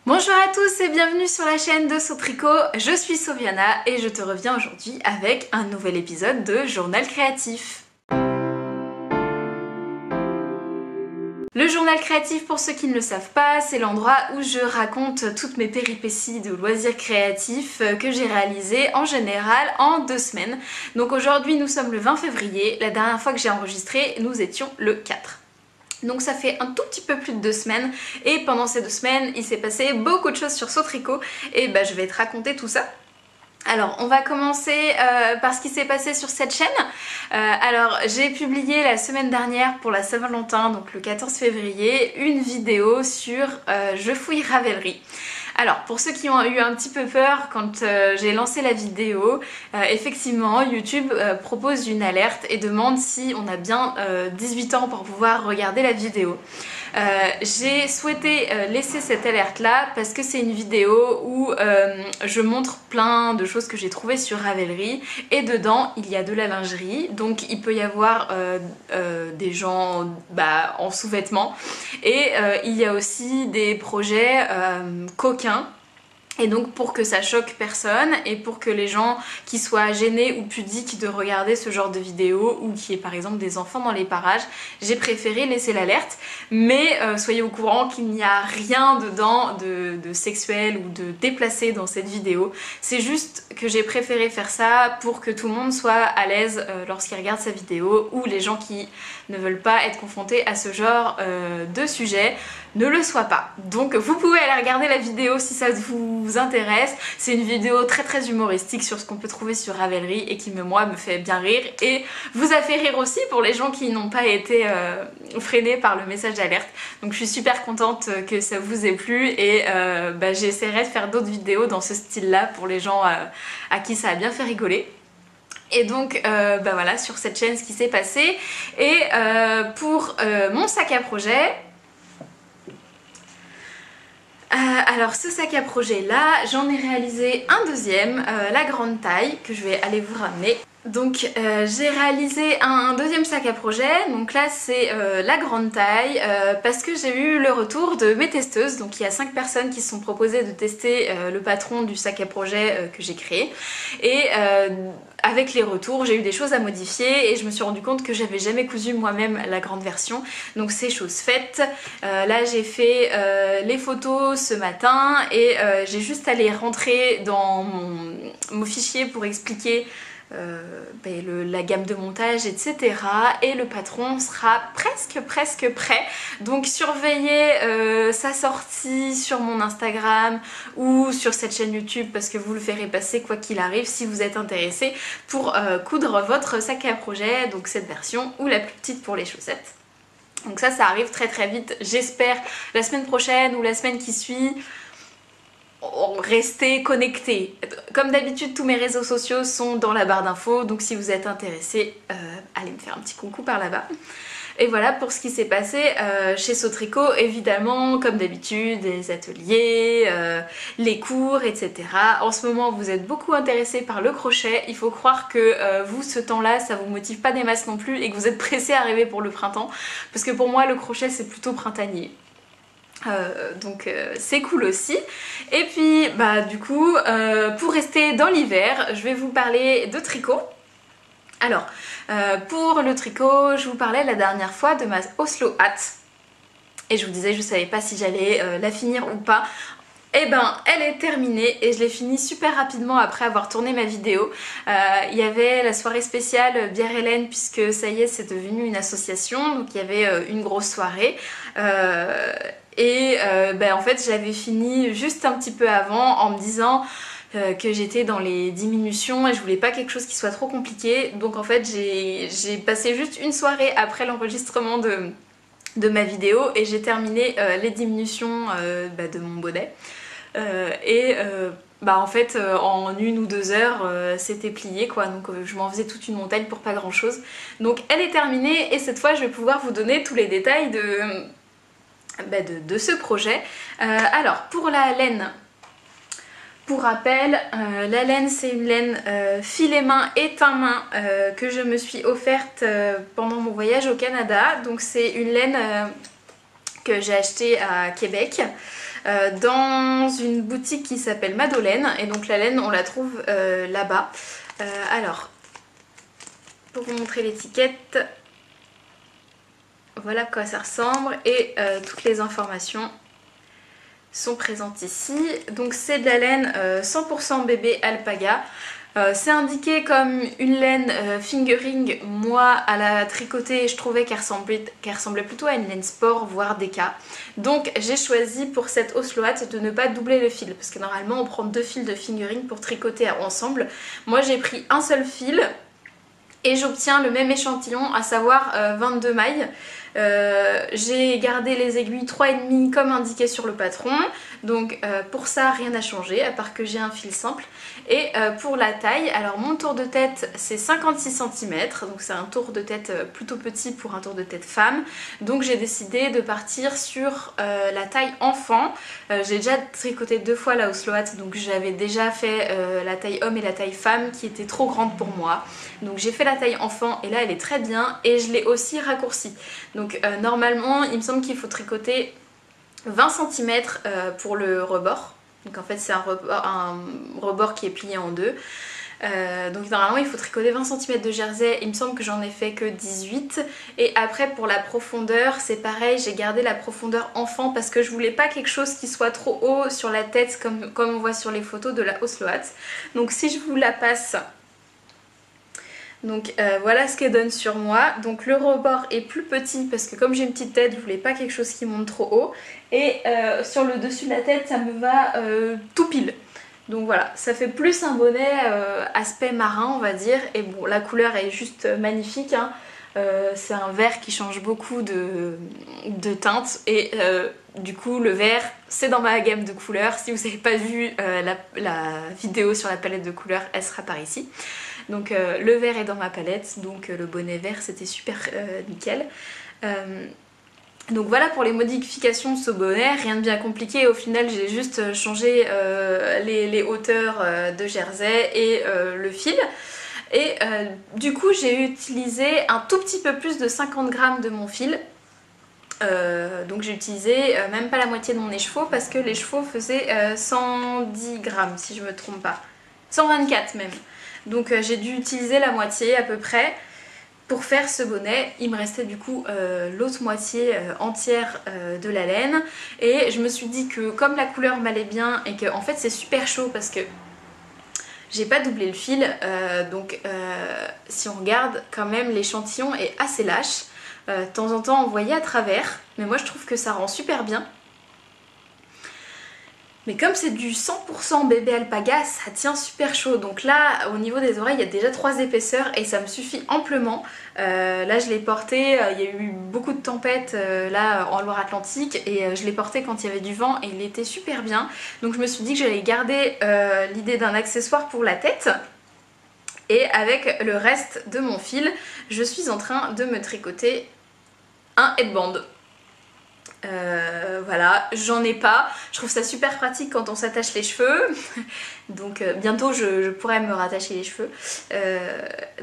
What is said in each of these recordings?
Bonjour à tous et bienvenue sur la chaîne de Sautricot, je suis Soviana et je te reviens aujourd'hui avec un nouvel épisode de Journal Créatif. Le journal créatif, pour ceux qui ne le savent pas, c'est l'endroit où je raconte toutes mes péripéties de loisirs créatifs que j'ai réalisés en général en 2 semaines. Donc aujourd'hui nous sommes le 20 février, la dernière fois que j'ai enregistré nous étions le 4. Donc ça fait un tout petit peu plus de 2 semaines et pendant ces 2 semaines il s'est passé beaucoup de choses sur Sautricot et je vais te raconter tout ça. Alors on va commencer par ce qui s'est passé sur cette chaîne. Alors j'ai publié la semaine dernière pour la Saint-Valentin, donc le 14 février, une vidéo sur Je fouille Ravelry. Alors pour ceux qui ont eu un petit peu peur quand j'ai lancé la vidéo, effectivement YouTube propose une alerte et demande si on a bien 18 ans pour pouvoir regarder la vidéo. J'ai souhaité laisser cette alerte là parce que c'est une vidéo où je montre plein de choses que j'ai trouvées sur Ravelry et dedans il y a de la lingerie, donc il peut y avoir des gens en sous-vêtements et il y a aussi des projets coquins. Et donc pour que ça choque personne et pour que les gens qui soient gênés ou pudiques de regarder ce genre de vidéo ou qui aient par exemple des enfants dans les parages, j'ai préféré laisser l'alerte. Mais soyez au courant qu'il n'y a rien dedans de sexuel ou de déplacé dans cette vidéo. C'est juste que j'ai préféré faire ça pour que tout le monde soit à l'aise lorsqu'il regarde sa vidéo, ou les gens qui ne veulent pas être confrontés à ce genre de sujet ne le soient pas. Donc vous pouvez aller regarder la vidéo si ça vous intéresse. C'est une vidéo très humoristique sur ce qu'on peut trouver sur Ravelry et qui moi me fait bien rire et vous a fait rire aussi pour les gens qui n'ont pas été freinés par le message d'alerte. Donc je suis super contente que ça vous ait plu et j'essaierai de faire d'autres vidéos dans ce style là pour les gens à qui ça a bien fait rigoler. Et donc voilà sur cette chaîne ce qui s'est passé. Et pour mon sac à projet, alors ce sac à projet là, j'en ai réalisé un deuxième, la grande taille, que je vais aller vous ramener. Donc j'ai réalisé un deuxième sac à projet, donc là c'est la grande taille, parce que j'ai eu le retour de mes testeuses. Donc il y a 5 personnes qui se sont proposées de tester le patron du sac à projet que j'ai créé. Et avec les retours, j'ai eu des choses à modifier et je me suis rendu compte que j'avais jamais cousu moi-même la grande version. Donc c'est chose faite. Là j'ai fait les photos ce matin et j'ai juste à les rentrer dans mon fichier pour expliquer la gamme de montage, etc. Et le patron sera presque prêt. Donc surveillez sa sortie sur mon Instagram ou sur cette chaîne YouTube parce que vous le verrez passer quoi qu'il arrive si vous êtes intéressé pour coudre votre sac à projet, donc cette version ou la plus petite pour les chaussettes. Donc ça arrive très vite, j'espère la semaine prochaine ou la semaine qui suit. Restez connectés. Comme d'habitude, tous mes réseaux sociaux sont dans la barre d'infos, donc si vous êtes intéressés, allez me faire un petit coucou par là-bas. Et voilà pour ce qui s'est passé chez Sautricot. Évidemment, comme d'habitude, les ateliers, les cours, etc. En ce moment, vous êtes beaucoup intéressés par le crochet. Il faut croire que vous, ce temps-là, ça vous motive pas des masses non plus et que vous êtes pressés à rêver pour le printemps. Parce que pour moi, le crochet, c'est plutôt printanier. Donc c'est cool aussi. Et puis du coup pour rester dans l'hiver, je vais vous parler de tricot. Alors pour le tricot, je vous parlais la dernière fois de ma Oslo hat et je vous disais je savais pas si j'allais la finir ou pas. Et elle est terminée et je l'ai finie super rapidement après avoir tourné ma vidéo. Il y avait la soirée spéciale Bière Hélène puisque ça y est, c'est devenu une association, donc il y avait une grosse soirée. En fait j'avais fini juste un petit peu avant en me disant que j'étais dans les diminutions et je voulais pas quelque chose qui soit trop compliqué. Donc en fait j'ai passé juste une soirée après l'enregistrement de ma vidéo et j'ai terminé les diminutions de mon bonnet. En fait en 1 ou 2 heures c'était plié quoi, donc je m'en faisais toute une montagne pour pas grand chose. Donc elle est terminée et cette fois je vais pouvoir vous donner tous les détails de ce projet. Alors pour la laine, pour rappel, la laine c'est une laine filet main et teint main que je me suis offerte pendant mon voyage au Canada. Donc c'est une laine que j'ai achetée à Québec. dans une boutique qui s'appelle Madolène. Et donc la laine, on la trouve là-bas. Alors, pour vous montrer l'étiquette, voilà à quoi ça ressemble. Et toutes les informations sont présentes ici. Donc c'est de la laine 100% bébé alpaga. C'est indiqué comme une laine fingering. Moi à la tricoter je trouvais qu'elle ressemblait plutôt à une laine sport voire déca. Donc j'ai choisi pour cette Oslo Hat de ne pas doubler le fil parce que normalement on prend 2 fils de fingering pour tricoter ensemble. Moi j'ai pris un seul fil et j'obtiens le même échantillon, à savoir 22 mailles. J'ai gardé les aiguilles 3,5 comme indiqué sur le patron, donc pour ça rien n'a changé à part que j'ai un fil simple. Et pour la taille, alors mon tour de tête c'est 56 cm, donc c'est un tour de tête plutôt petit pour un tour de tête femme, donc j'ai décidé de partir sur la taille enfant. J'ai déjà tricoté 2 fois la Oslo Hat, donc j'avais déjà fait la taille homme et la taille femme qui était trop grande pour moi, donc j'ai fait la taille enfant et là elle est très bien et je l'ai aussi raccourcie. Donc normalement il me semble qu'il faut tricoter 20 cm pour le rebord. Donc en fait c'est un rebord qui est plié en deux. Donc normalement il faut tricoter 20 cm de jersey, il me semble que j'en ai fait que 18. Et après pour la profondeur c'est pareil, j'ai gardé la profondeur enfant parce que je voulais pas quelque chose qui soit trop haut sur la tête comme on voit sur les photos de la Oslo Hat. Donc si je vous la passe... Donc voilà ce qu'elle donne sur moi. Donc le rebord est plus petit parce que comme j'ai une petite tête, je voulais pas quelque chose qui monte trop haut. Et sur le dessus de la tête, ça me va tout pile. Donc voilà, ça fait plus un bonnet aspect marin on va dire. Et bon, la couleur est juste magnifique, hein. C'est un vert qui change beaucoup de teintes et du coup le vert c'est dans ma gamme de couleurs. Si vous n'avez pas vu la vidéo sur la palette de couleurs, elle sera par ici. Donc le vert est dans ma palette, donc le bonnet vert c'était super nickel. Donc voilà pour les modifications de ce bonnet, rien de bien compliqué. Au final j'ai juste changé les hauteurs de jersey et le fil. Et du coup j'ai utilisé un tout petit peu plus de 50 grammes de mon fil. Donc j'ai utilisé même pas la moitié de mon écheveau parce que l'écheveau faisait 110 grammes si je me trompe pas. 124 même. Donc j'ai dû utiliser la moitié à peu près pour faire ce bonnet. Il me restait du coup l'autre moitié entière de la laine. Et je me suis dit que comme la couleur m'allait bien et que en fait c'est super chaud parce que j'ai pas doublé le fil, donc si on regarde quand même l'échantillon est assez lâche. De temps en temps on voyait à travers, mais moi je trouve que ça rend super bien. Mais comme c'est du 100% bébé alpaga, ça tient super chaud. Donc là, au niveau des oreilles, il y a déjà 3 épaisseurs et ça me suffit amplement. Là, je l'ai porté, il y a eu beaucoup de tempêtes là en Loire-Atlantique et je l'ai porté quand il y avait du vent et il était super bien. Donc je me suis dit que j'allais garder l'idée d'un accessoire pour la tête. Et avec le reste de mon fil, je suis en train de me tricoter un headband. Voilà, j'en ai pas. Je trouve ça super pratique quand on s'attache les cheveux. Donc bientôt je pourrai me rattacher les cheveux.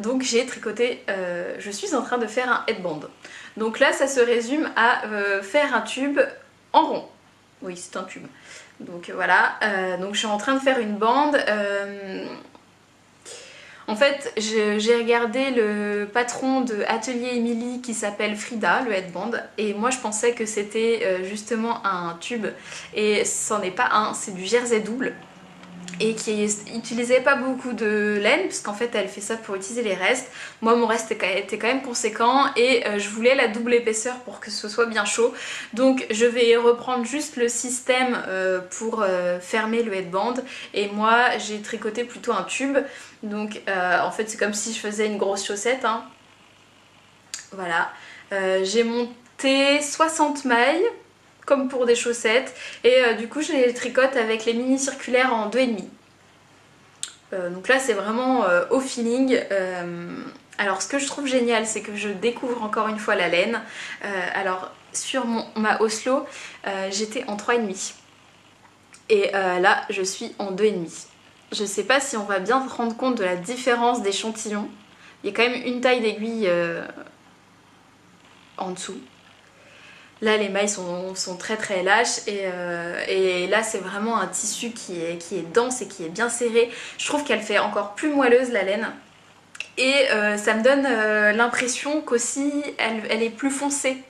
Donc j'ai tricoté, je suis en train de faire un headband. Donc là ça se résume à faire un tube en rond. Oui c'est un tube. Donc voilà, donc je suis en train de faire une bande. En fait, j'ai regardé le patron de Atelier Emily qui s'appelle Frida, le headband, et moi je pensais que c'était justement un tube, et c'en est pas un, c'est du jersey double, et qui utilisait pas beaucoup de laine, parce qu'en fait elle fait ça pour utiliser les restes. Moi mon reste était quand même conséquent, et je voulais la double épaisseur pour que ce soit bien chaud. Donc je vais reprendre juste le système pour fermer le headband, et moi j'ai tricoté plutôt un tube. Donc en fait c'est comme si je faisais une grosse chaussette, hein. Voilà, j'ai monté 60 mailles comme pour des chaussettes et du coup je les tricote avec les mini circulaires en 2,5. Donc là c'est vraiment au feeling. Alors ce que je trouve génial c'est que je découvre encore une fois la laine. Alors sur ma Oslo j'étais en 3,5 et là je suis en 2,5. Je sais pas si on va bien se rendre compte de la différence d'échantillon. Il y a quand même une taille d'aiguille en dessous. Là les mailles sont très très lâches et là c'est vraiment un tissu qui est dense et qui est bien serré. Je trouve qu'elle fait encore plus moelleuse la laine. Et ça me donne l'impression qu'aussi elle est plus foncée.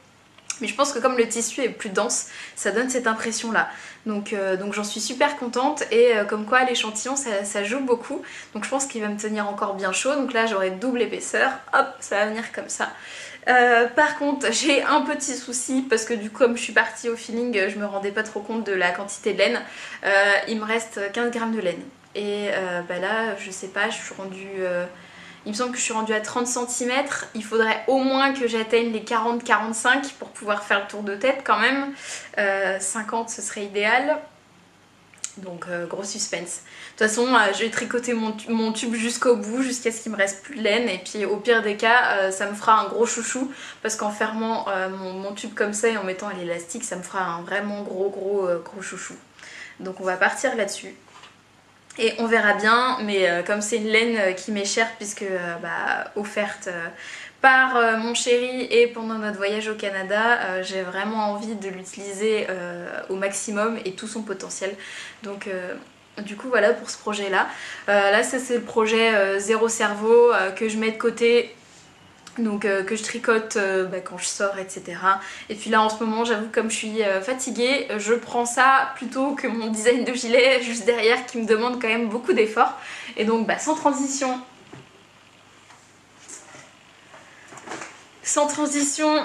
Mais je pense que comme le tissu est plus dense, ça donne cette impression là. Donc j'en suis super contente et comme quoi l'échantillon ça joue beaucoup. Donc je pense qu'il va me tenir encore bien chaud. Donc là j'aurai double épaisseur, hop, ça va venir comme ça. Par contre j'ai un petit souci parce que du coup comme je suis partie au feeling, je me rendais pas trop compte de la quantité de laine. Il me reste 15 grammes de laine. Et bah là je sais pas, je suis rendue... il me semble que je suis rendue à 30 cm, il faudrait au moins que j'atteigne les 40-45 pour pouvoir faire le tour de tête quand même. 50 ce serait idéal. Donc gros suspense. De toute façon je vais tricoter mon tube jusqu'au bout, jusqu'à ce qu'il me reste plus de laine. Et puis au pire des cas ça me fera un gros chouchou. Parce qu'en fermant mon tube comme ça et en mettant l'élastique, ça me fera un vraiment gros chouchou. Donc on va partir là-dessus. Et on verra bien, mais comme c'est une laine qui m'est chère puisque offerte par mon chéri et pendant notre voyage au Canada, j'ai vraiment envie de l'utiliser au maximum et tout son potentiel. Donc du coup voilà pour ce projet là. Là ça c'est le projet zéro cerveau que je mets de côté. Donc que je tricote quand je sors, etc. Et puis là en ce moment j'avoue comme je suis fatiguée, je prends ça plutôt que mon design de gilet juste derrière qui me demande quand même beaucoup d'efforts. Et donc sans transition,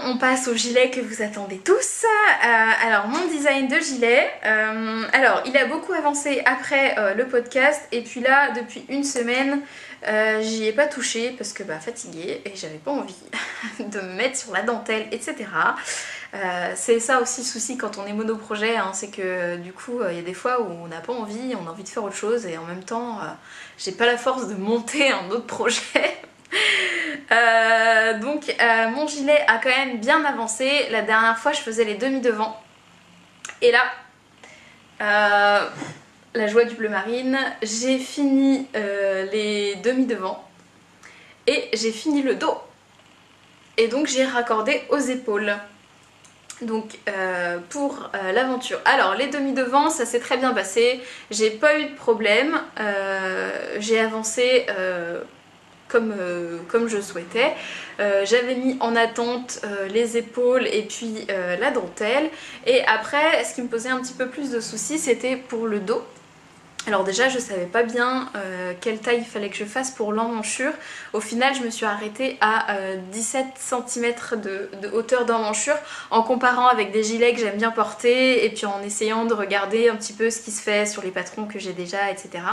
on passe au gilet que vous attendez tous. Alors mon design de gilet, alors il a beaucoup avancé après le podcast et puis là depuis une semaine j'y ai pas touché parce que fatiguée et j'avais pas envie de me mettre sur la dentelle, etc. C'est ça aussi le souci quand on est monoprojet, hein, c'est que du coup il y a des fois où on n'a pas envie, on a envie de faire autre chose et en même temps j'ai pas la force de monter un autre projet. Donc mon gilet a quand même bien avancé. La dernière fois je faisais les demi-devants et là la joie du bleu marine, j'ai fini les demi-devants et j'ai fini le dos et donc j'ai raccordé aux épaules. Donc pour l'aventure, alors les demi-devants ça s'est très bien passé, j'ai pas eu de problème, j'ai avancé comme je souhaitais. J'avais mis en attente les épaules et puis la dentelle. Et après, ce qui me posait un petit peu plus de soucis, c'était pour le dos. Alors déjà, je savais pas bien quelle taille il fallait que je fasse pour l'emmanchure. Au final, je me suis arrêtée à 17 cm de hauteur d'emmanchure en comparant avec des gilets que j'aime bien porter et puis en essayant de regarder un petit peu ce qui se fait sur les patrons que j'ai déjà, etc.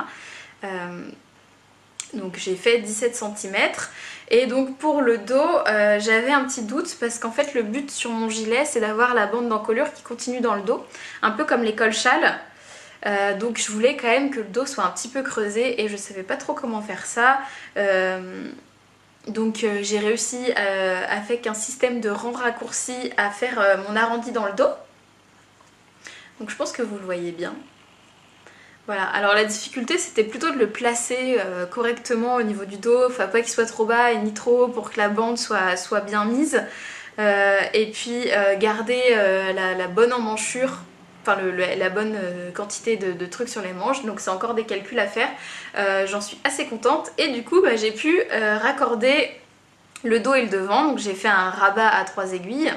Donc j'ai fait 17 cm et donc pour le dos j'avais un petit doute parce qu'en fait le but sur mon gilet c'est d'avoir la bande d'encolure qui continue dans le dos, un peu comme les col châles. Donc je voulais quand même que le dos soit un petit peu creusé et je savais pas trop comment faire ça. Donc j'ai réussi avec un système de rang raccourci à faire mon arrondi dans le dos. Donc je pense que vous le voyez bien. Voilà, alors la difficulté c'était plutôt de le placer correctement au niveau du dos, enfin pas qu'il soit trop bas et ni trop haut pour que la bande soit bien mise. Et puis garder la bonne emmanchure, enfin la bonne quantité de trucs sur les manches, donc c'est encore des calculs à faire. J'en suis assez contente et du coup j'ai pu raccorder le dos et le devant, donc j'ai fait un rabat à 3 aiguilles,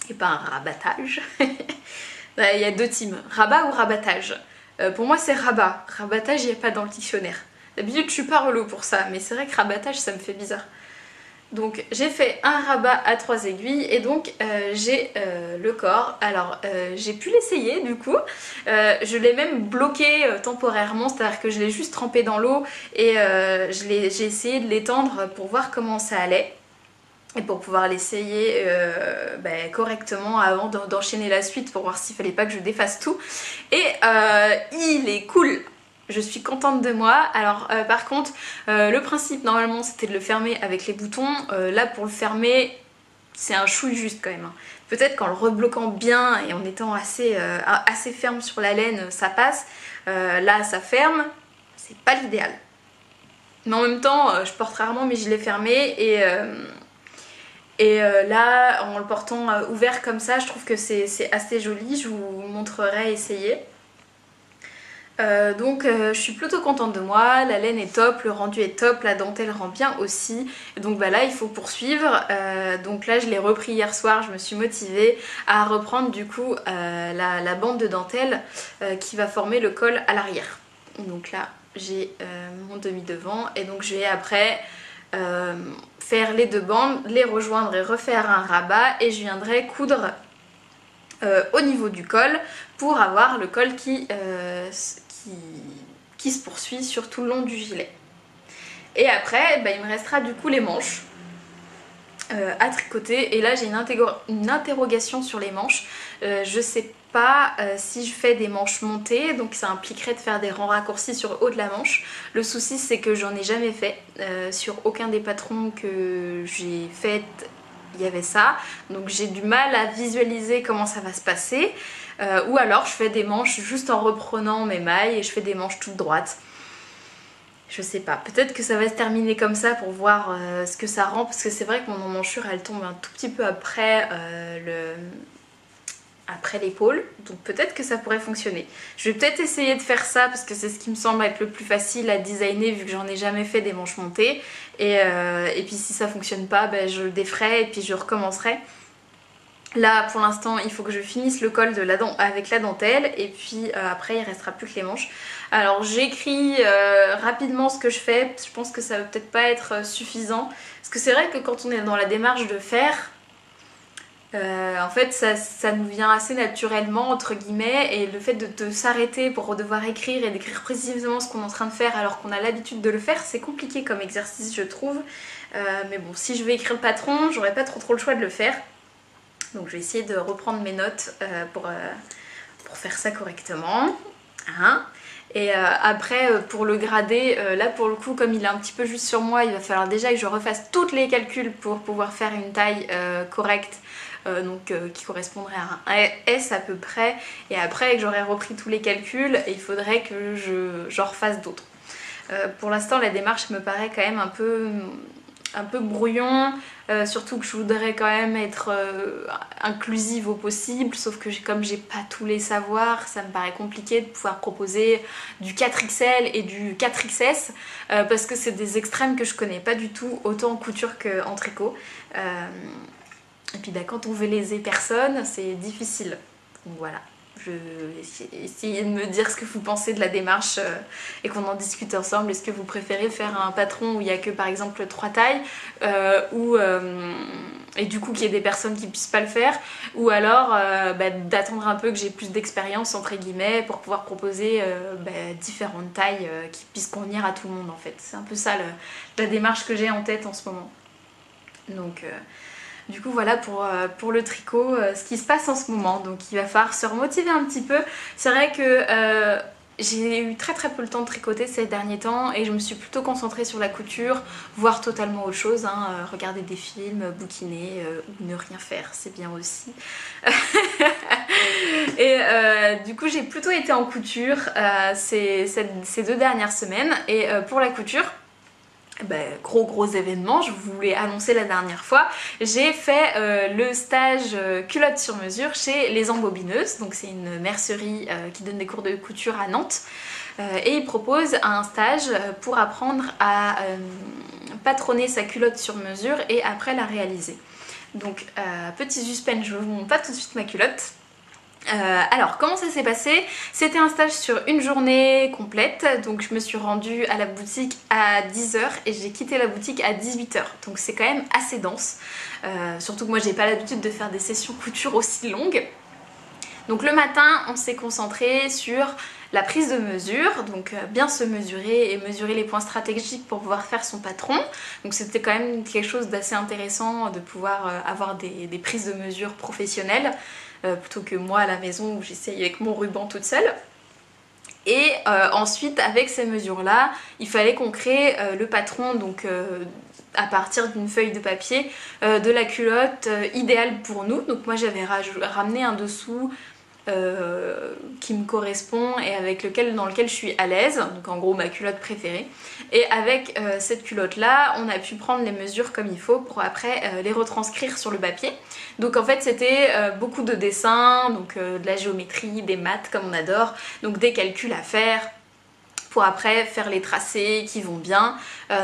et pas un rabattage. Il y a deux teams, rabat ou rabattage. Pour moi c'est rabat, rabattage il n'y a pas dans le dictionnaire. D'habitude je suis pas relou pour ça, mais c'est vrai que rabattage ça me fait bizarre. Donc j'ai fait un rabat à 3 aiguilles et donc j'ai le corps. Alors j'ai pu l'essayer du coup, je l'ai même bloqué temporairement, c'est-à-dire que je l'ai juste trempé dans l'eau et j'ai essayé de l'étendre pour voir comment ça allait. Et pour pouvoir l'essayer correctement avant d'enchaîner la suite pour voir s'il fallait pas que je défasse tout. Et il est cool, je suis contente de moi. Alors par contre le principe normalement c'était de le fermer avec les boutons. Là pour le fermer c'est un chouille juste quand même. Peut-être qu'en le rebloquant bien et en étant assez ferme sur la laine ça passe. Là ça ferme, c'est pas l'idéal. Mais en même temps je porte rarement mes gilets fermés Et là, en le portant ouvert comme ça, je trouve que c'est assez joli. Je vous montrerai essayer. Donc je suis plutôt contente de moi, la laine est top, le rendu est top, la dentelle rend bien aussi. Donc bah là il faut poursuivre. Donc là je l'ai repris hier soir, je me suis motivée à reprendre du coup la bande de dentelle qui va former le col à l'arrière. Donc là j'ai mon demi-devant et donc je vais après faire les deux bandes, les rejoindre et refaire un rabat et je viendrai coudre au niveau du col pour avoir le col qui se poursuit sur tout le long du gilet. Et après bah, il me restera du coup les manches à tricoter et là j'ai une interrogation sur les manches. Je sais pas si je fais des manches montées, donc ça impliquerait de faire des rangs raccourcis sur le haut de la manche. Le souci c'est que j'en ai jamais fait, sur aucun des patrons que j'ai fait il y avait ça, donc j'ai du mal à visualiser comment ça va se passer. Ou alors je fais des manches juste en reprenant mes mailles et je fais des manches toutes droites. Je sais pas, peut-être que ça va se terminer comme ça pour voir ce que ça rend, parce que c'est vrai que mon emmanchure elle tombe un tout petit peu après l'épaule, donc peut-être que ça pourrait fonctionner. Je vais peut-être essayer de faire ça parce que c'est ce qui me semble être le plus facile à designer vu que j'en ai jamais fait des manches montées. Et puis si ça fonctionne pas, ben, je le déferai et puis je recommencerai. Là pour l'instant il faut que je finisse le col avec la dentelle et puis après il restera plus que les manches. Alors j'écris rapidement ce que je fais, je pense que ça va peut-être pas être suffisant. Parce que c'est vrai que quand on est dans la démarche de faire, en fait ça nous vient assez naturellement entre guillemets, et le fait de s'arrêter pour devoir écrire et d'écrire précisément ce qu'on est en train de faire alors qu'on a l'habitude de le faire, c'est compliqué comme exercice je trouve. Mais bon, si je vais écrire le patron, j'aurai pas trop le choix de le faire. Donc je vais essayer de reprendre mes notes pour faire ça correctement. Hein. Et après pour le grader, là pour le coup comme il est un petit peu juste sur moi, il va falloir déjà que je refasse tous les calculs pour pouvoir faire une taille correcte. Qui correspondrait à un S à peu près, et après que j'aurai repris tous les calculs, il faudrait que j'en refasse d'autres. Pour l'instant la démarche me paraît quand même un peu brouillon, surtout que je voudrais quand même être inclusive au possible, sauf que comme j'ai pas tous les savoirs, ça me paraît compliqué de pouvoir proposer du 4XL et du 4XS parce que c'est des extrêmes que je connais pas du tout, autant en couture qu'en tricot. Et puis bah, quand on veut léser personne, c'est difficile. Donc voilà. Je vais essayer de me dire ce que vous pensez de la démarche et qu'on en discute ensemble. Est-ce que vous préférez faire un patron où il n'y a que par exemple 3 tailles et du coup qu'il y ait des personnes qui ne puissent pas le faire, ou alors d'attendre un peu que j'ai plus d'expérience entre guillemets pour pouvoir proposer différentes tailles qui puissent convenir à tout le monde en fait. C'est un peu ça la démarche que j'ai en tête en ce moment. Donc du coup voilà pour le tricot, ce qui se passe en ce moment. Donc il va falloir se remotiver un petit peu. C'est vrai que j'ai eu très peu le temps de tricoter ces derniers temps et je me suis plutôt concentrée sur la couture, voire totalement autre chose, hein, regarder des films, bouquiner ou ne rien faire, c'est bien aussi. Et du coup j'ai plutôt été en couture ces 2 dernières semaines, et pour la couture, gros événement, je vous l'ai annoncé la dernière fois, j'ai fait le stage culotte sur mesure chez Les Embobineuses, donc c'est une mercerie qui donne des cours de couture à Nantes, et ils proposent un stage pour apprendre à patronner sa culotte sur mesure et après la réaliser. Donc petit suspense, je vous montre pas tout de suite ma culotte. Alors comment ça s'est passé? C'était un stage sur une journée complète, donc je me suis rendue à la boutique à 10 h et j'ai quitté la boutique à 18 h, donc c'est quand même assez dense, surtout que moi j'ai pas l'habitude de faire des sessions couture aussi longues. Donc le matin on s'est concentré sur la prise de mesure, donc bien se mesurer et mesurer les points stratégiques pour pouvoir faire son patron. Donc c'était quand même quelque chose d'assez intéressant de pouvoir avoir des prises de mesure professionnelles plutôt que moi à la maison où j'essaye avec mon ruban toute seule. Et ensuite avec ces mesures là il fallait qu'on crée le patron, donc à partir d'une feuille de papier, de la culotte idéale pour nous. Donc moi j'avais ramené un dessous qui me correspond et dans lequel je suis à l'aise, donc en gros ma culotte préférée. Et avec cette culotte là on a pu prendre les mesures comme il faut pour après les retranscrire sur le papier. Donc en fait c'était beaucoup de dessins, donc de la géométrie, des maths comme on adore, donc des calculs à faire pour après faire les tracés qui vont bien.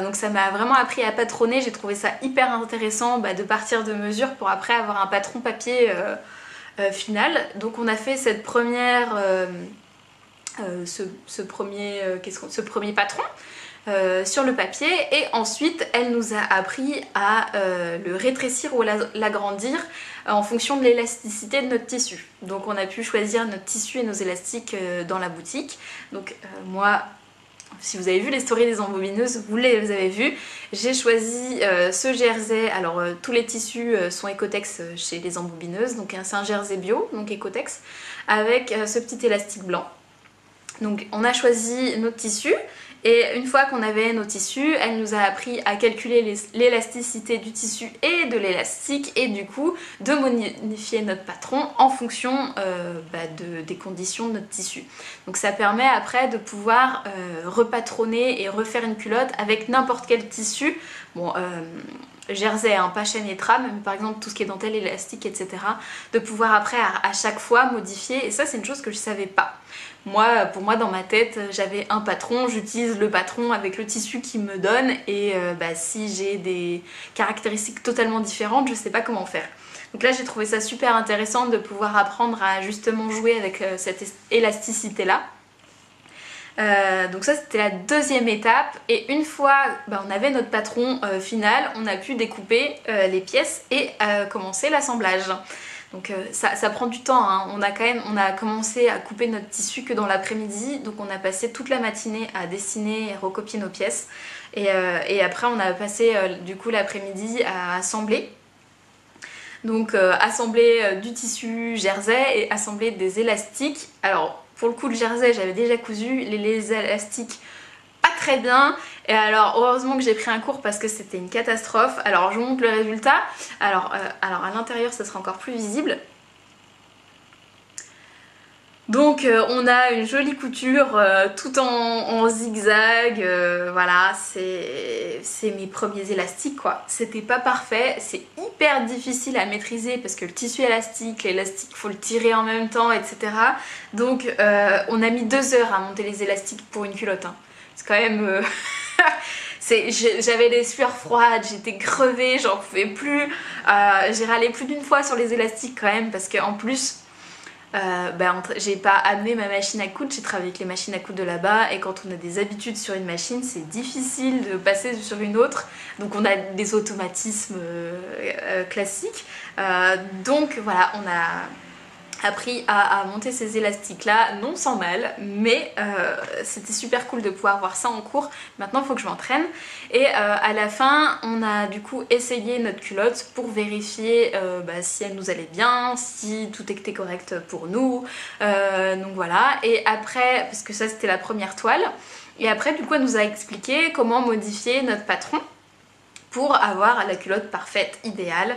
Donc ça m'a vraiment appris à patronner, j'ai trouvé ça hyper intéressant de partir de mesures pour après avoir un patron papier final. Donc on a fait cette première, ce premier patron sur le papier, et ensuite elle nous a appris à le rétrécir ou l'agrandir en fonction de l'élasticité de notre tissu. Donc on a pu choisir notre tissu et nos élastiques dans la boutique. Donc moi, si vous avez vu les stories des embobineuses, vous les avez vues. J'ai choisi ce jersey. Alors tous les tissus sont Ecotex chez les embobineuses. Donc c'est un jersey bio, donc Ecotex, avec ce petit élastique blanc. Donc on a choisi notre tissu. Et une fois qu'on avait nos tissus, elle nous a appris à calculer l'élasticité du tissu et de l'élastique, et du coup de modifier notre patron en fonction des conditions de notre tissu. Donc ça permet après de pouvoir repatronner et refaire une culotte avec n'importe quel tissu. Bon, jersey, pas chaîne et trame, mais par exemple tout ce qui est dentelle, élastique, etc. De pouvoir après à chaque fois modifier, et ça c'est une chose que je savais pas. Pour moi dans ma tête j'avais un patron, j'utilise le patron avec le tissu qu'il me donne, et si j'ai des caractéristiques totalement différentes je sais pas comment faire. Donc là j'ai trouvé ça super intéressant de pouvoir apprendre à justement jouer avec cette élasticité là. Donc ça c'était la deuxième étape, et une fois on avait notre patron final, on a pu découper les pièces et commencer l'assemblage. Donc ça prend du temps, hein. On a commencé à couper notre tissu que dans l'après-midi, donc on a passé toute la matinée à dessiner et recopier nos pièces, et après on a passé du coup l'après-midi à assembler. Donc assembler du tissu jersey et assembler des élastiques. Alors pour le coup le jersey j'avais déjà cousu, les élastiques pas très bien, et alors heureusement que j'ai pris un cours parce que c'était une catastrophe. Alors je vous montre le résultat. Alors à l'intérieur ça sera encore plus visible. Donc on a une jolie couture tout en zigzag, voilà, c'est mes premiers élastiques quoi. C'était pas parfait, c'est hyper difficile à maîtriser parce que le tissu élastique, l'élastique faut le tirer en même temps, etc. Donc on a mis 2 heures à monter les élastiques pour une culotte, hein. C'est quand même... J'avais les sueurs froides, j'étais crevée, j'en pouvais plus. J'ai râlé plus d'une fois sur les élastiques quand même, parce qu'en plus j'ai pas amené ma machine à coudre, j'ai travaillé avec les machines à coudre de là-bas, et quand on a des habitudes sur une machine c'est difficile de passer sur une autre, donc on a des automatismes classiques. Donc voilà, on a appris à monter ces élastiques là, non sans mal, mais c'était super cool de pouvoir voir ça en cours. Maintenant il faut que je m'entraîne, et à la fin on a du coup essayé notre culotte pour vérifier si elle nous allait bien, si tout était correct pour nous, donc voilà. Et après, parce que ça c'était la première toile, et après du coup elle nous a expliqué comment modifier notre patron pour avoir la culotte parfaite, idéale.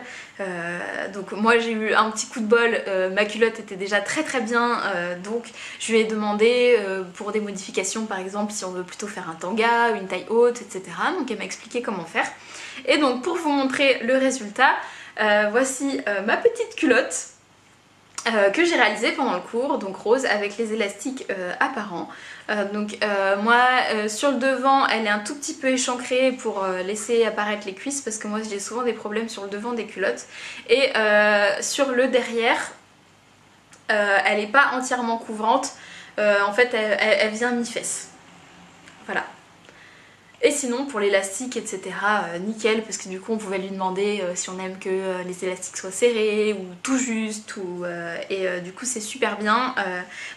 Donc moi j'ai eu un petit coup de bol, ma culotte était déjà très bien, donc je lui ai demandé pour des modifications, par exemple si on veut plutôt faire un tanga, une taille haute, etc. Donc elle m'a expliqué comment faire. Et donc pour vous montrer le résultat, voici ma petite culotte que j'ai réalisée pendant le cours, donc rose avec les élastiques apparents. Moi sur le devant elle est un tout petit peu échancrée pour laisser apparaître les cuisses, parce que moi j'ai souvent des problèmes sur le devant des culottes, et sur le derrière elle n'est pas entièrement couvrante, en fait elle vient mi-fesse, voilà. Et sinon pour l'élastique etc, nickel, parce que du coup on pouvait lui demander si on aime que les élastiques soient serrés ou tout juste, du coup c'est super bien.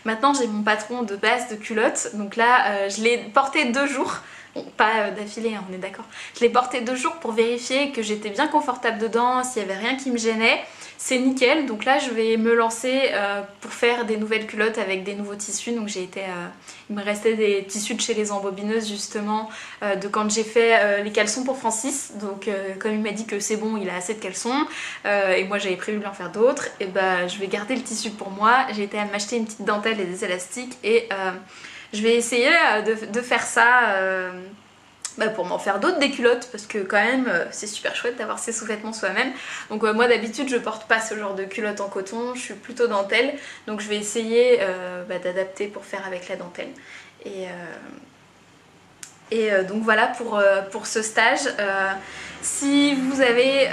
Maintenant j'ai mon patron de base de culotte, donc là je l'ai porté 2 jours, bon, pas d'affilée hein, on est d'accord, je l'ai porté 2 jours pour vérifier que j'étais bien confortable dedans, s'il n'y avait rien qui me gênait. c'est nickel. Donc là je vais me lancer pour faire des nouvelles culottes avec des nouveaux tissus. Donc il me restait des tissus de chez les embobineuses justement de quand j'ai fait les caleçons pour Francis. Donc comme il m'a dit que c'est bon, il a assez de caleçons et moi j'avais prévu de lui en faire d'autres, et bah je vais garder le tissu pour moi. J'ai été à m'acheter une petite dentelle et des élastiques et je vais essayer de faire ça pour m'en faire d'autres des culottes, parce que quand même c'est super chouette d'avoir ses sous-vêtements soi-même. Donc moi d'habitude je porte pas ce genre de culottes en coton, je suis plutôt dentelle, donc je vais essayer d'adapter pour faire avec la dentelle. Et donc voilà pour ce stage. Si vous avez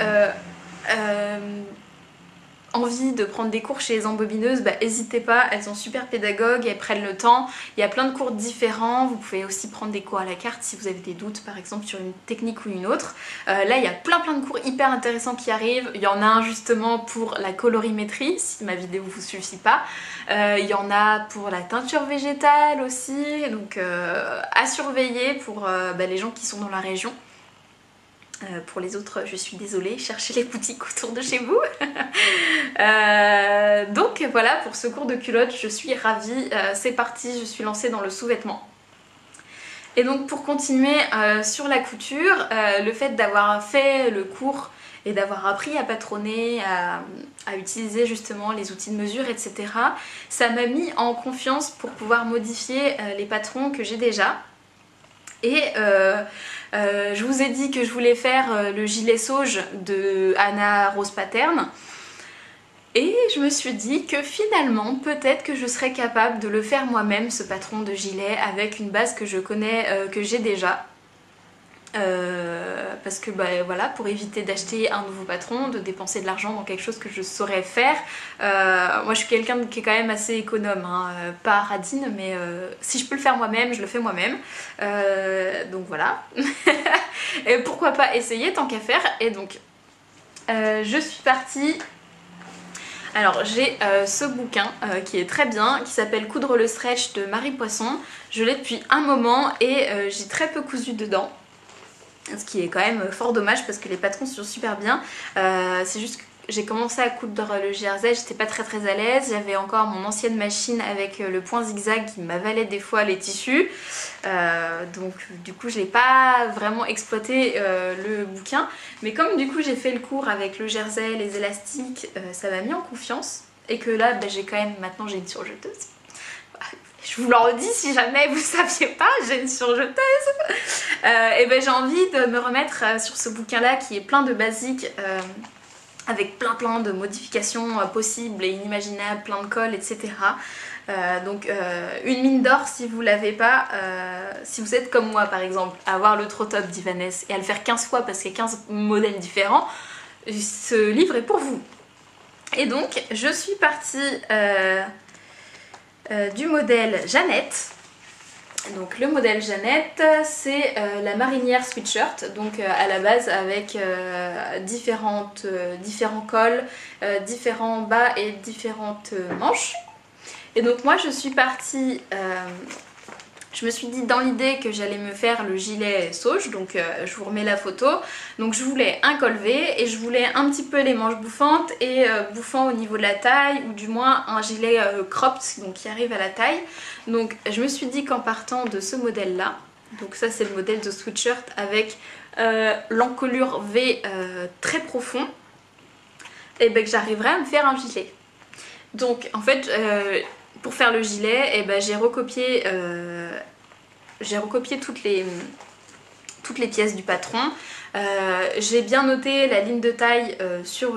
envie de prendre des cours chez les embobineuses, n'hésitez pas, elles sont super pédagogues, elles prennent le temps. Il y a plein de cours différents, vous pouvez aussi prendre des cours à la carte si vous avez des doutes par exemple sur une technique ou une autre. Là il y a plein de cours hyper intéressants qui arrivent. Il y en a un justement pour la colorimétrie, si ma vidéo vous suffit pas. Il y en a pour la teinture végétale aussi, donc à surveiller pour les gens qui sont dans la région. Pour les autres, je suis désolée, cherchez les boutiques autour de chez vous. Donc voilà, pour ce cours de culotte, je suis ravie. C'est parti, je suis lancée dans le sous-vêtement. Et donc pour continuer sur la couture, le fait d'avoir fait le cours et d'avoir appris à patronner, à utiliser justement les outils de mesure, etc., ça m'a mis en confiance pour pouvoir modifier les patrons que j'ai déjà. Et je vous ai dit que je voulais faire le gilet sauge de Anna Rose Pattern. Et je me suis dit que finalement, peut-être que je serais capable de le faire moi-même, ce patron de gilet, avec une base que je connais, que j'ai déjà. Parce que voilà, pour éviter d'acheter un nouveau patron, de dépenser de l'argent dans quelque chose que je saurais faire. Moi je suis quelqu'un qui est quand même assez économe, hein, pas radine, mais si je peux le faire moi-même, je le fais moi-même. Donc voilà. Et pourquoi pas essayer tant qu'à faire. Et donc je suis partie. Alors j'ai ce bouquin qui est très bien, qui s'appelle Coudre le stretch de Marie Poisson. Je l'ai depuis un moment et j'ai très peu cousu dedans. Ce qui est quand même fort dommage parce que les patrons sont super bien. C'est juste que j'ai commencé à coudre le jersey, j'étais pas très à l'aise. J'avais encore mon ancienne machine avec le point zigzag qui m'avalait des fois les tissus. Donc du coup je n'ai pas vraiment exploité le bouquin. Mais comme du coup j'ai fait le cours avec le jersey, les élastiques, ça m'a mis en confiance. Et que là j'ai quand même, maintenant j'ai une surjeteuse. Je vous le redis si jamais vous ne saviez pas, j'ai une surjeteuse. Et j'ai envie de me remettre sur ce bouquin là qui est plein de basiques, avec plein de modifications possibles et inimaginables, plein de cols, etc. Donc une mine d'or si vous l'avez pas, si vous êtes comme moi par exemple, à avoir le trop top d'Ivanès et à le faire 15 fois parce qu'il y a 15 modèles différents, ce livre est pour vous. Et donc je suis partie du modèle Jeannette. Donc le modèle Jeannette, c'est la marinière sweatshirt, donc à la base avec différents cols, différents bas et différentes manches. Et donc moi je suis partie, je me suis dit dans l'idée que j'allais me faire le gilet sauge, donc je vous remets la photo. Donc je voulais un col V et je voulais un petit peu les manches bouffantes et bouffant au niveau de la taille, ou du moins un gilet cropped, donc qui arrive à la taille. Donc je me suis dit qu'en partant de ce modèle là, donc ça c'est le modèle de sweatshirt avec l'encolure V très profond, et que j'arriverais à me faire un gilet. Donc en fait pour faire le gilet, j'ai recopié toutes les pièces du patron. J'ai bien noté la ligne de taille sur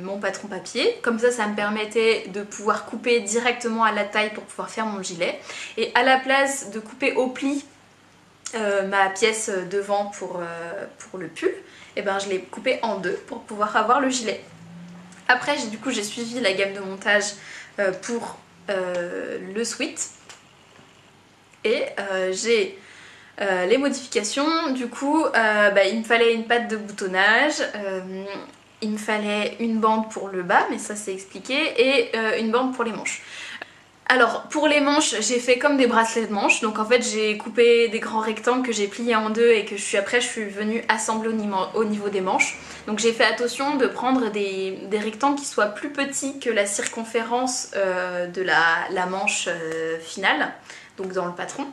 mon patron papier, comme ça me permettait de pouvoir couper directement à la taille pour pouvoir faire mon gilet. Et à la place de couper au pli ma pièce devant pour le pull, je l'ai coupé en deux pour pouvoir avoir le gilet. Après j'ai suivi la gamme de montage pour le sweat et j'ai les modifications. Du coup il me fallait une patte de boutonnage, il me fallait une bande pour le bas, mais ça c'est expliqué, et une bande pour les manches. Alors pour les manches, j'ai fait comme des bracelets de manches, donc en fait j'ai coupé des grands rectangles que j'ai pliés en deux et que après je suis venue assembler au niveau des manches. Donc j'ai fait attention de prendre des rectangles qui soient plus petits que la circonférence de la manche finale, donc dans le patron.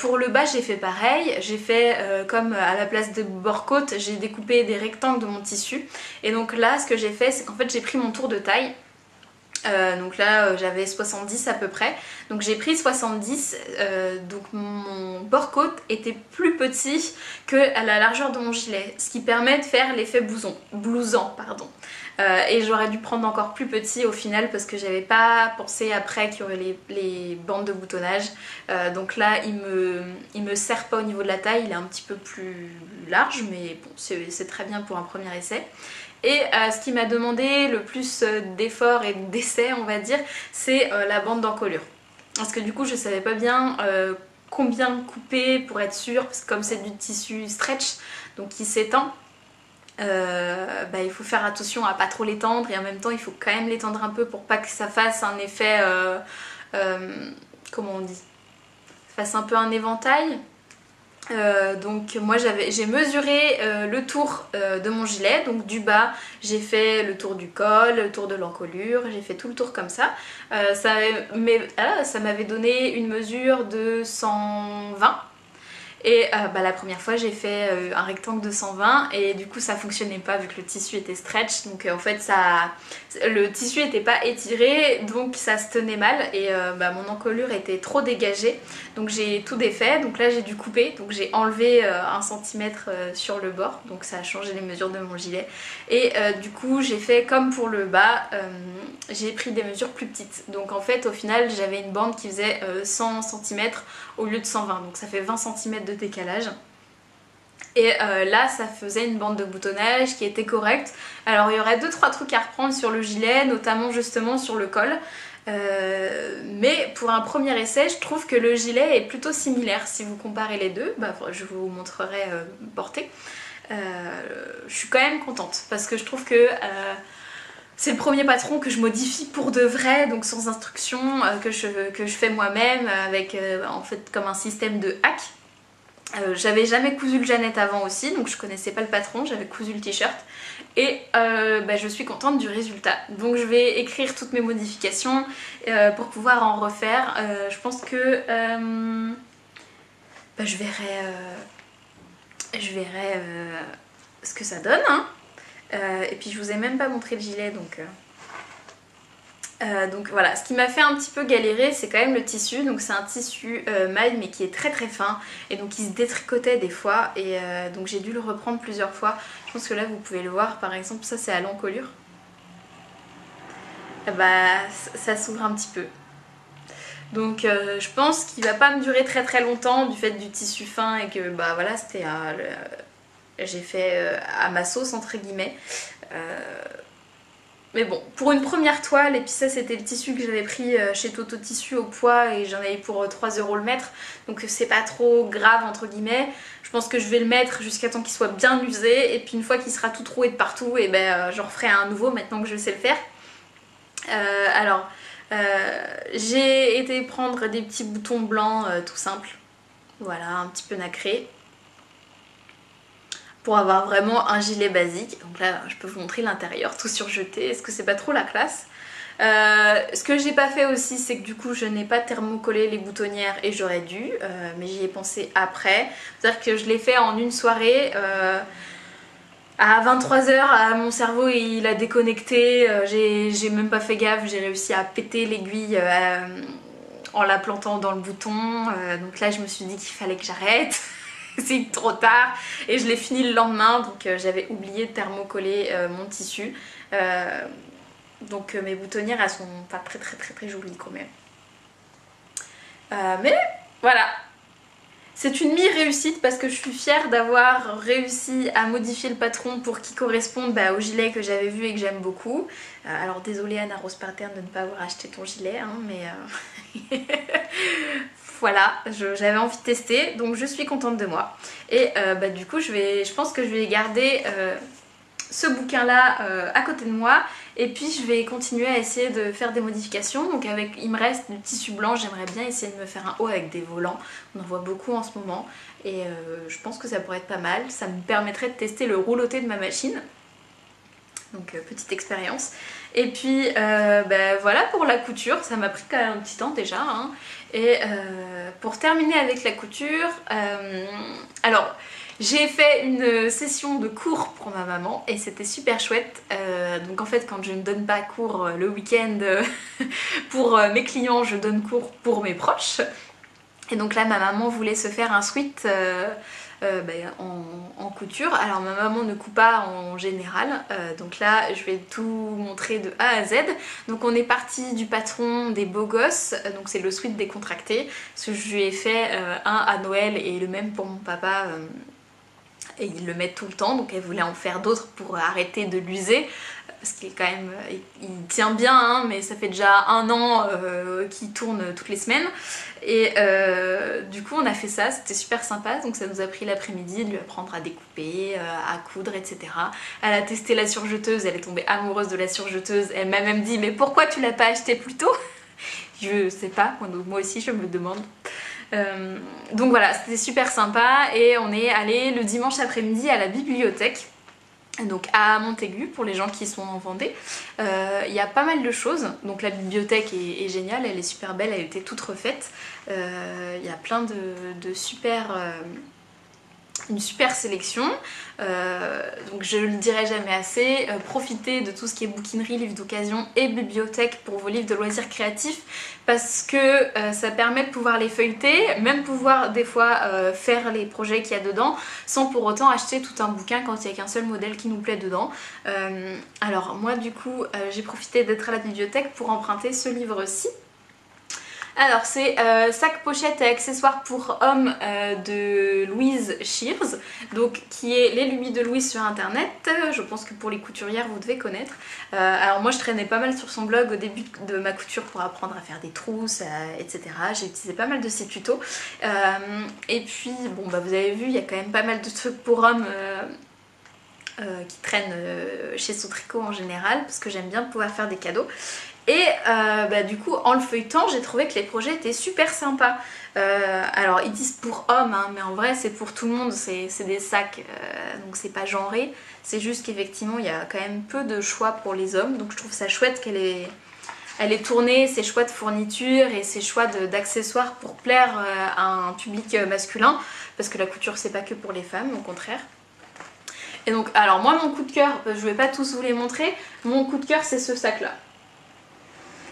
Pour le bas j'ai fait pareil, j'ai fait comme à la place de bord-côte, j'ai découpé des rectangles de mon tissu. Et donc là ce que j'ai fait, c'est qu'en fait j'ai pris mon tour de taille. Donc là j'avais 70 à peu près, donc j'ai pris 70, donc mon bord-côte était plus petit que à la largeur de mon gilet, ce qui permet de faire l'effet blousant pardon. Et j'aurais dû prendre encore plus petit au final parce que j'avais pas pensé après qu'il y aurait les bandes de boutonnage. Donc là il me serre pas au niveau de la taille, il est un petit peu plus large, mais bon c'est très bien pour un premier essai. Et ce qui m'a demandé le plus d'efforts et d'essais, on va dire, c'est la bande d'encolure. Parce que du coup, je savais pas bien combien couper pour être sûre, parce que comme c'est du tissu stretch, donc qui s'étend, il faut faire attention à pas trop l'étendre et en même temps, il faut quand même l'étendre un peu pour pas que ça fasse un effet, comment on dit, ça fasse un peu un éventail. Donc moi j'ai mesuré le tour de mon gilet, donc du bas j'ai fait le tour du col, le tour de l'encolure, j'ai fait tout le tour comme ça. Ça m'avait donné une mesure de 120. Et la première fois j'ai fait un rectangle de 120 et du coup ça fonctionnait pas vu que le tissu était stretch, donc en fait le tissu était pas étiré, donc ça se tenait mal et mon encolure était trop dégagée, donc j'ai tout défait. Donc là j'ai dû couper, donc j'ai enlevé 1 cm sur le bord, donc ça a changé les mesures de mon gilet. Et du coup j'ai fait comme pour le bas, j'ai pris des mesures plus petites, donc en fait au final j'avais une bande qui faisait 100 cm au lieu de 120, donc ça fait 20 cm de décalage. Et là ça faisait une bande de boutonnage qui était correcte. Alors il y aurait 2-3 trucs à reprendre sur le gilet, notamment justement sur le col. Mais pour un premier essai, je trouve que le gilet est plutôt similaire. Si vous comparez les deux, je vous montrerai porté. Je suis quand même contente parce que je trouve que c'est le premier patron que je modifie pour de vrai, donc sans instruction, que je fais moi-même avec en fait comme un système de hack. J'avais jamais cousu le Jeannette avant aussi, donc je connaissais pas le patron, j'avais cousu le t-shirt et je suis contente du résultat. Donc je vais écrire toutes mes modifications pour pouvoir en refaire. Je pense que je verrai ce que ça donne, hein. Et puis je vous ai même pas montré le gilet, donc voilà. Ce qui m'a fait un petit peu galérer, c'est quand même le tissu. Donc c'est un tissu maille mais qui est très très fin et donc il se détricotait des fois et donc j'ai dû le reprendre plusieurs fois. Je pense que là vous pouvez le voir, par exemple ça c'est à l'encolure. Ça s'ouvre un petit peu. Donc je pense qu'il va pas me durer très très longtemps du fait du tissu fin et que voilà, c'était j'ai fait à ma sauce entre guillemets. Mais bon, pour une première toile, et puis ça c'était le tissu que j'avais pris chez Toto Tissu au poids et j'en avais pour 3 € le mètre, donc c'est pas trop grave entre guillemets. Je pense que je vais le mettre jusqu'à temps qu'il soit bien usé et puis une fois qu'il sera tout troué de partout, et j'en referai un nouveau maintenant que je sais le faire. J'ai été prendre des petits boutons blancs tout simples, voilà, un petit peu nacrés, pour avoir vraiment un gilet basique. Donc là je peux vous montrer l'intérieur tout surjeté, est-ce que c'est pas trop la classe? Ce que j'ai pas fait aussi, c'est que du coup je n'ai pas thermocollé les boutonnières et j'aurais dû, mais j'y ai pensé après. C'est-à-dire que je l'ai fait en une soirée, à 23 h, mon cerveau il a déconnecté, j'ai même pas fait gaffe, j'ai réussi à péter l'aiguille en la plantant dans le bouton, donc là je me suis dit qu'il fallait que j'arrête. C'est trop tard et je l'ai fini le lendemain, donc j'avais oublié de thermocoller mon tissu. Donc mes boutonnières elles sont pas très très très très jolies quand même. Mais voilà, c'est une mi-réussite parce que je suis fière d'avoir réussi à modifier le patron pour qu'il corresponde au gilet que j'avais vu et que j'aime beaucoup. Alors désolée Anna Rose Pattern de ne pas avoir acheté ton gilet, hein, mais voilà, j'avais envie de tester, donc je suis contente de moi. Et du coup je pense que je vais garder ce bouquin là à côté de moi Et puis je vais continuer à essayer de faire des modifications. Donc il me reste du tissu blanc, j'aimerais bien essayer de me faire un haut avec des volants. On en voit beaucoup en ce moment et je pense que ça pourrait être pas mal. Ça me permettrait de tester le rouloté de ma machine. Donc petite expérience. Et puis voilà pour la couture, ça m'a pris quand même un petit temps déjà. Hein. Et pour terminer avec la couture, alors j'ai fait une session de cours pour ma maman et c'était super chouette. Donc en fait quand je ne donne pas cours le week-end pour mes clients, je donne cours pour mes proches. Et donc là ma maman voulait se faire un sweat en couture. Alors ma maman ne coupe pas en général, donc là je vais tout montrer de A à Z. Donc on est parti du patron des beaux gosses, donc c'est le sweat décontracté, parce que je lui ai fait un à Noël et le même pour mon papa. Et ils le mettent tout le temps, donc elle voulait en faire d'autres pour arrêter de l'user parce qu'il est quand même, il tient bien hein, mais ça fait déjà 1 an qu'il tourne toutes les semaines et du coup on a fait ça, c'était super sympa. Donc ça nous a pris l'après-midi de lui apprendre à découper, à coudre, etc. Elle a testé la surjeteuse, elle est tombée amoureuse de la surjeteuse, elle m'a même dit mais pourquoi tu l'as pas acheté plus tôt? Je sais pas, moi aussi je me demande. Donc voilà, c'était super sympa et on est allé le dimanche après-midi à la bibliothèque, donc à Montaigu pour les gens qui sont en Vendée. Il y a pas mal de choses, donc la bibliothèque est géniale, elle est super belle, elle était toute refaite. Il y a plein de super... une super sélection, donc je le dirai jamais assez, profitez de tout ce qui est bouquinerie, livres d'occasion et bibliothèque pour vos livres de loisirs créatifs parce que ça permet de pouvoir les feuilleter, même pouvoir des fois faire les projets qu'il y a dedans sans pour autant acheter tout un bouquin quand il n'y a qu'un seul modèle qui nous plaît dedans. Alors moi du coup j'ai profité d'être à la bibliothèque pour emprunter ce livre-ci. Alors c'est sac, pochette et accessoires pour hommes de Louise Shears, donc qui est les lubies de Louise sur internet. Je pense que pour les couturières vous devez connaître. Alors moi je traînais pas mal sur son blog au début de ma couture pour apprendre à faire des trousses, etc. J'ai utilisé pas mal de ses tutos. Et puis bon bah vous avez vu, il y a quand même pas mal de trucs pour hommes qui traînent chez Sautricot en général, parce que j'aime bien pouvoir faire des cadeaux. Et du coup en le feuilletant j'ai trouvé que les projets étaient super sympas. Alors ils disent pour hommes hein, mais en vrai c'est pour tout le monde, c'est des sacs donc c'est pas genré, c'est juste qu'effectivement il y a quand même peu de choix pour les hommes, donc je trouve ça chouette elle est tournée, ses choix de fournitures et ses choix d'accessoires pour plaire à un public masculin, parce que la couture c'est pas que pour les femmes, au contraire. Et donc alors moi mon coup de cœur, je vais pas tous vous les montrer, mon coup de cœur c'est ce sac là.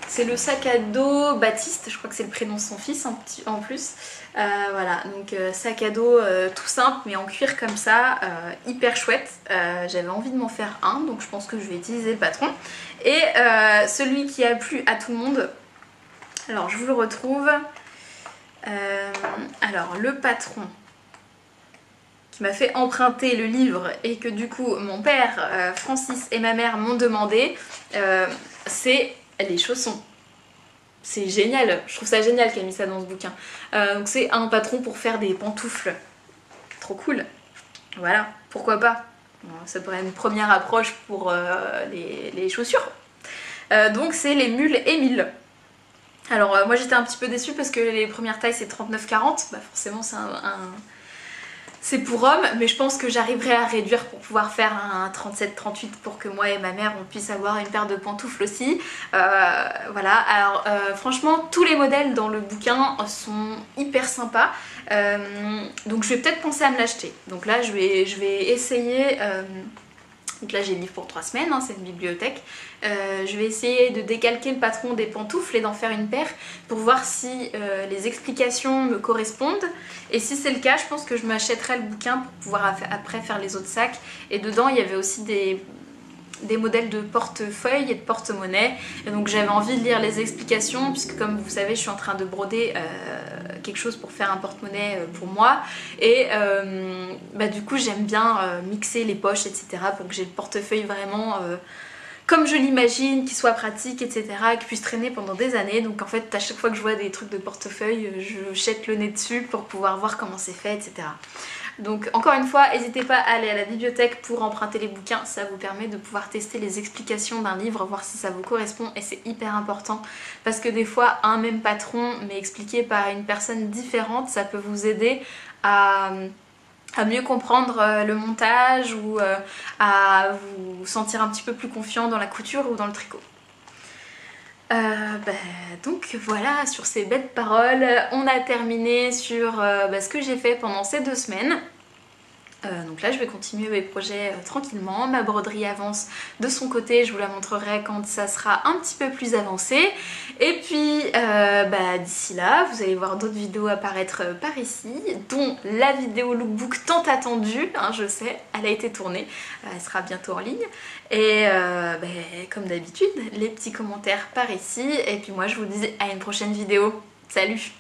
C'est le sac à dos Baptiste, je crois que c'est le prénom de son fils en plus. Voilà, donc sac à dos tout simple mais en cuir comme ça, hyper chouette. J'avais envie de m'en faire un, donc je pense que je vais utiliser le patron. Et celui qui a plu à tout le monde, alors je vous le retrouve. Alors le patron qui m'a fait emprunter le livre et que du coup mon père, Francis et ma mère m'ont demandé, c'est les chaussons. C'est génial, je trouve ça génial qu'elle ait mis ça dans ce bouquin. Donc c'est un patron pour faire des pantoufles. Trop cool. Voilà, pourquoi pas. Ça pourrait être une première approche pour les chaussures. Donc c'est les mules Émile. Alors moi j'étais un petit peu déçue parce que les premières tailles c'est 39-40. Bah forcément c'est pour hommes, mais je pense que j'arriverai à réduire pour pouvoir faire un 37-38 pour que moi et ma mère on puisse avoir une paire de pantoufles aussi. Voilà, alors franchement tous les modèles dans le bouquin sont hyper sympas, donc je vais peut-être penser à me l'acheter. Donc là je vais essayer, donc là j'ai le livre pour 3 semaines, hein, c'est une bibliothèque. Je vais essayer de décalquer le patron des pantoufles et d'en faire une paire pour voir si les explications me correspondent. Et si c'est le cas, je pense que je m'achèterai le bouquin pour pouvoir après faire les autres sacs. Et dedans il y avait aussi des modèles de portefeuille et de porte-monnaie. Et donc j'avais envie de lire les explications puisque comme vous savez je suis en train de broder quelque chose pour faire un porte-monnaie pour moi. Et du coup j'aime bien mixer les poches etc. pour que j'ai le portefeuille vraiment... comme je l'imagine, qu'il soit pratique, etc. et qu'il puisse traîner pendant des années. Donc en fait, à chaque fois que je vois des trucs de portefeuille, je jette le nez dessus pour pouvoir voir comment c'est fait, etc. Donc encore une fois, n'hésitez pas à aller à la bibliothèque pour emprunter les bouquins, ça vous permet de pouvoir tester les explications d'un livre, voir si ça vous correspond et c'est hyper important parce que des fois un même patron mais expliqué par une personne différente, ça peut vous aider à mieux comprendre le montage ou à vous sentir un petit peu plus confiant dans la couture ou dans le tricot. Donc voilà, sur ces belles paroles, on a terminé sur ce que j'ai fait pendant ces 2 semaines. Donc là je vais continuer mes projets tranquillement, ma broderie avance de son côté, je vous la montrerai quand ça sera un petit peu plus avancé. Et puis d'ici là, vous allez voir d'autres vidéos apparaître par ici, dont la vidéo lookbook tant attendue, hein, je sais, elle a été tournée, elle sera bientôt en ligne. Et comme d'habitude, les petits commentaires par ici, et puis moi je vous dis à une prochaine vidéo. Salut!